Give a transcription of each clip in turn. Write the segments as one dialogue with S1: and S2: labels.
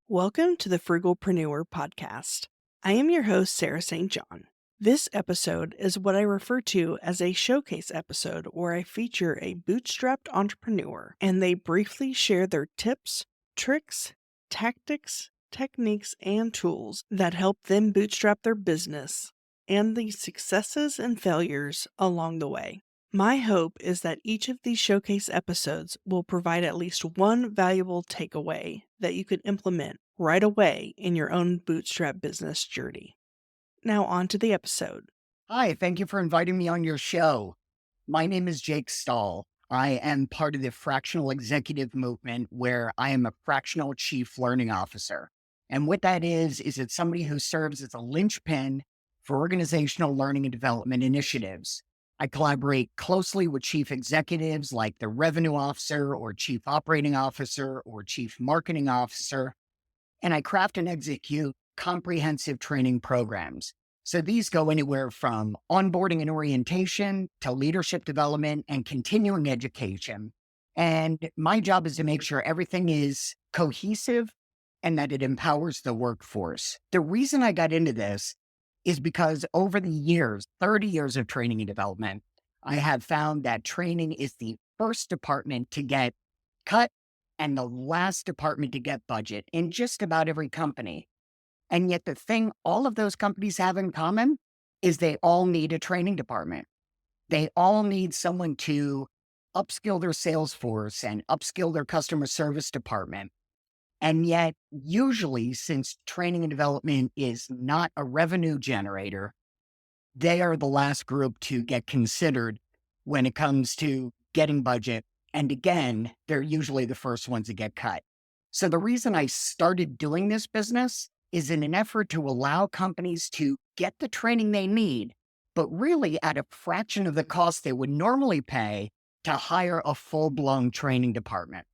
S1: Welcome to the Frugalpreneur podcast. I am your host, Sarah St. John. This episode is what I refer to as a showcase episode where I feature a bootstrapped entrepreneur and they briefly share their tips, tricks, tactics, techniques, and tools that help them bootstrap their business and the successes and failures along the way. My hope is that each of these showcase episodes will provide at least one valuable takeaway that you can implement right away in your own bootstrap business journey. Now, on to the episode.
S2: Hi, thank you for inviting me on your show. My name is Jake Stahl. I am part of the fractional executive movement where I am a fractional chief learning officer. And what that is it's somebody who serves as a linchpin for organizational learning and development initiatives. I collaborate closely with chief executives like the revenue officer or chief operating officer or chief marketing officer, and I craft and execute comprehensive training programs. So these go anywhere from onboarding and orientation to leadership development and continuing education. And my job is to make sure everything is cohesive and that it empowers the workforce. The reason I got into this is because over the years, 30 years of training and development, I have found that training is the first department to get cut and the last department to get budget in just about every company. And yet the thing all of those companies have in common is they all need a training department. They all need someone to upskill their sales force and upskill their customer service department. And yet, usually, since training and development is not a revenue generator, they are the last group to get considered when it comes to getting budget. And again, they're usually the first ones to get cut. So the reason I started doing this business is in an effort to allow companies to get the training they need, but really at a fraction of the cost they would normally pay to hire a full-blown training department.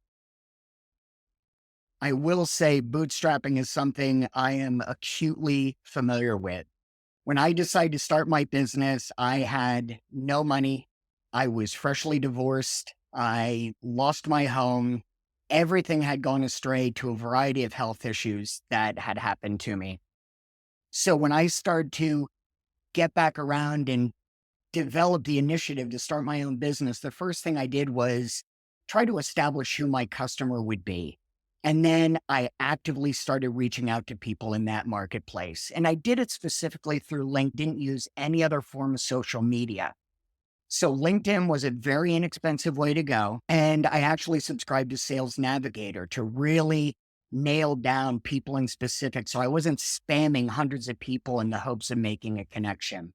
S2: I will say bootstrapping is something I am acutely familiar with. When I decided to start my business, I had no money. I was freshly divorced. I lost my home. Everything had gone astray to a variety of health issues that had happened to me. So when I started to get back around and develop the initiative to start my own business, the first thing I did was try to establish who my customer would be. And then I actively started reaching out to people in that marketplace. And I did it specifically through LinkedIn, didn't use any other form of social media. So LinkedIn was a very inexpensive way to go. And I actually subscribed to Sales Navigator to really nail down people in specific. So I wasn't spamming hundreds of people in the hopes of making a connection.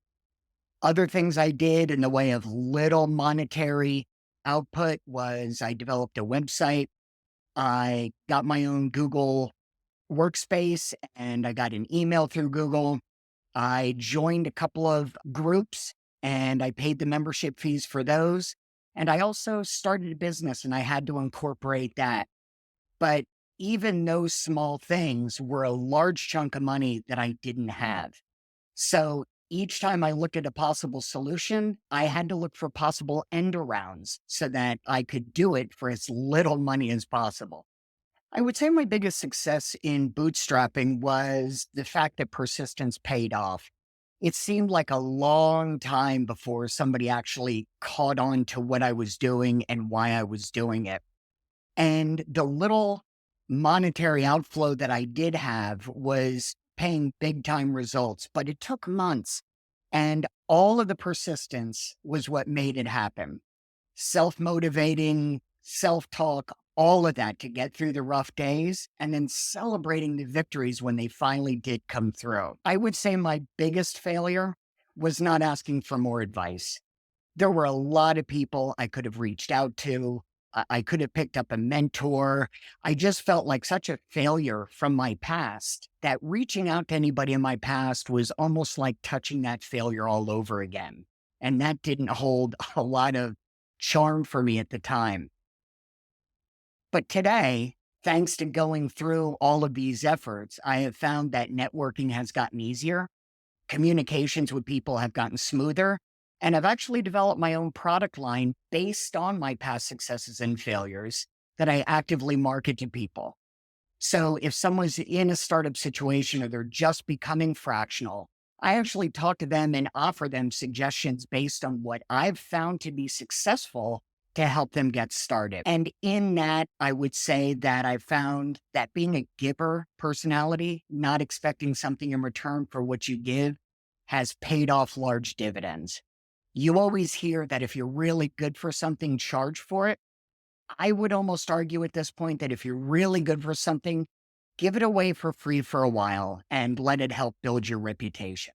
S2: Other things I did in the way of little monetary output was I developed a website. I got my own Google workspace and I got an email through Google. I joined a couple of groups and I paid the membership fees for those. And I also started a business and I had to incorporate that. But even those small things were a large chunk of money that I didn't have. So each time I looked at a possible solution, I had to look for possible end arounds so that I could do it for as little money as possible. I would say my biggest success in bootstrapping was the fact that persistence paid off. It seemed like a long time before somebody actually caught on to what I was doing and why I was doing it. And the little monetary outflow that I did have was paying big time results, but it took months. And all of the persistence was what made it happen. Self-motivating, self-talk, all of that to get through the rough days and then celebrating the victories when they finally did come through. I would say my biggest failure was not asking for more advice. There were a lot of people I could have reached out to. I could have picked up a mentor. I just felt like such a failure from my past that reaching out to anybody in my past was almost like touching that failure all over again. And that didn't hold a lot of charm for me at the time. But today, thanks to going through all of these efforts, I have found that networking has gotten easier. Communications with people have gotten smoother. And I've actually developed my own product line based on my past successes and failures that I actively market to people. So if someone's in a startup situation or they're just becoming fractional, I actually talk to them and offer them suggestions based on what I've found to be successful to help them get started. And in that, I would say that I found that being a giver personality, not expecting something in return for what you give, has paid off large dividends. You always hear that if you're really good for something, charge for it. I would almost argue at this point that if you're really good for something, give it away for free for a while and let it help build your reputation.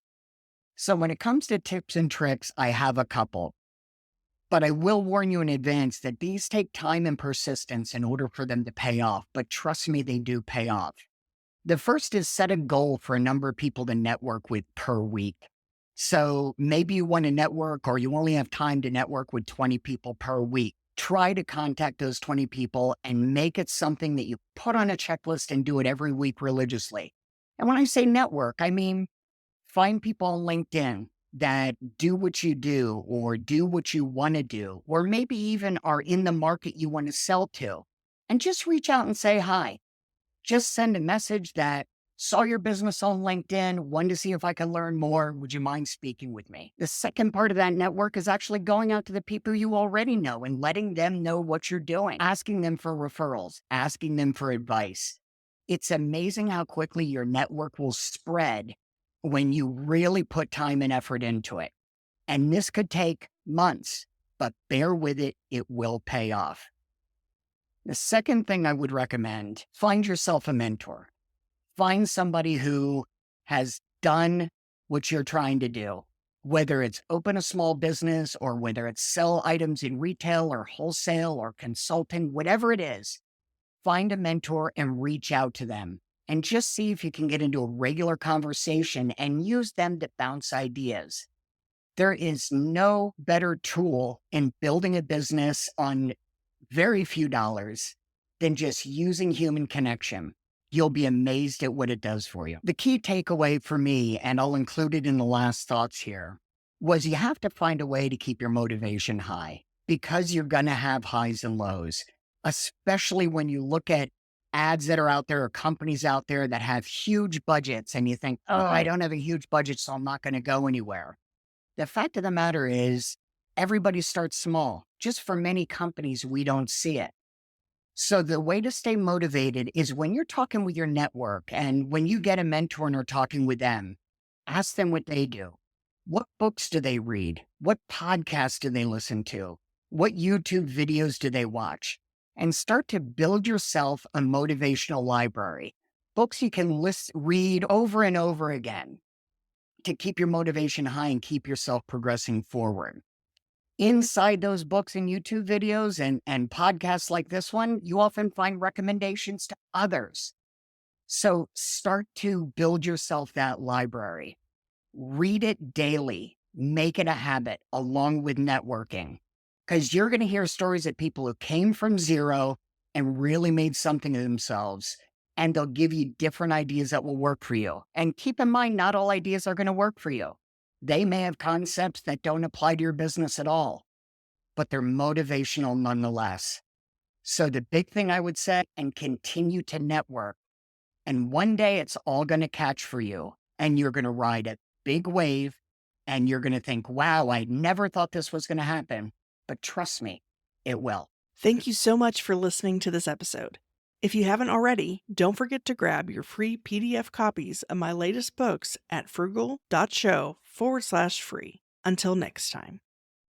S2: So when it comes to tips and tricks, I have a couple, but I will warn you in advance that these take time and persistence in order for them to pay off. But trust me, they do pay off. The first is set a goal for a number of people to network with per week. So maybe you want to network or you only have time to network with 20 people per week. Try to contact those 20 people and make it something that you put on a checklist and do it every week religiously. And when I say network, I mean find people on LinkedIn that do what you do or do what you want to do, or maybe even are in the market you want to sell to. And just reach out and say hi. Just send a message that saw your business on LinkedIn, wanted to see if I can learn more. Would you mind speaking with me? The second part of that network is actually going out to the people you already know and letting them know what you're doing, asking them for referrals, asking them for advice. It's amazing how quickly your network will spread when you really put time and effort into it. And this could take months, but bear with it, it will pay off. The second thing I would recommend, find yourself a mentor. Find somebody who has done what you're trying to do, whether it's open a small business or whether it's sell items in retail or wholesale or consulting, whatever it is. Find a mentor and reach out to them and just see if you can get into a regular conversation and use them to bounce ideas. There is no better tool in building a business on very few dollars than just using human connection. You'll be amazed at what it does for you. The key takeaway for me, and I'll include it in the last thoughts here, was you have to find a way to keep your motivation high because you're going to have highs and lows, especially when you look at ads that are out there or companies out there that have huge budgets and you think, oh, I don't have a huge budget, so I'm not going to go anywhere. The fact of the matter is, everybody starts small. Just for many companies, we don't see it. So the way to stay motivated is when you're talking with your network and when you get a mentor and are talking with them, ask them what they do. What books do they read? What podcasts do they listen to? What YouTube videos do they watch? And start to build yourself a motivational library. Books you can read over and over again to keep your motivation high and keep yourself progressing forward. Inside those books and YouTube videos and podcasts like this one, you often find recommendations to others. So start to build yourself that library. Read it daily. Make it a habit along with networking. Because you're going to hear stories of people who came from zero and really made something of themselves. And they'll give you different ideas that will work for you. And keep in mind, not all ideas are going to work for you. They may have concepts that don't apply to your business at all, but they're motivational nonetheless. So the big thing I would say, and continue to network. And one day it's all going to catch for you and you're going to ride a big wave and you're going to think, wow, I never thought this was going to happen. But trust me, it will.
S1: Thank you so much for listening to this episode. If you haven't already, don't forget to grab your free PDF copies of my latest books at frugal.show/free. Until next time.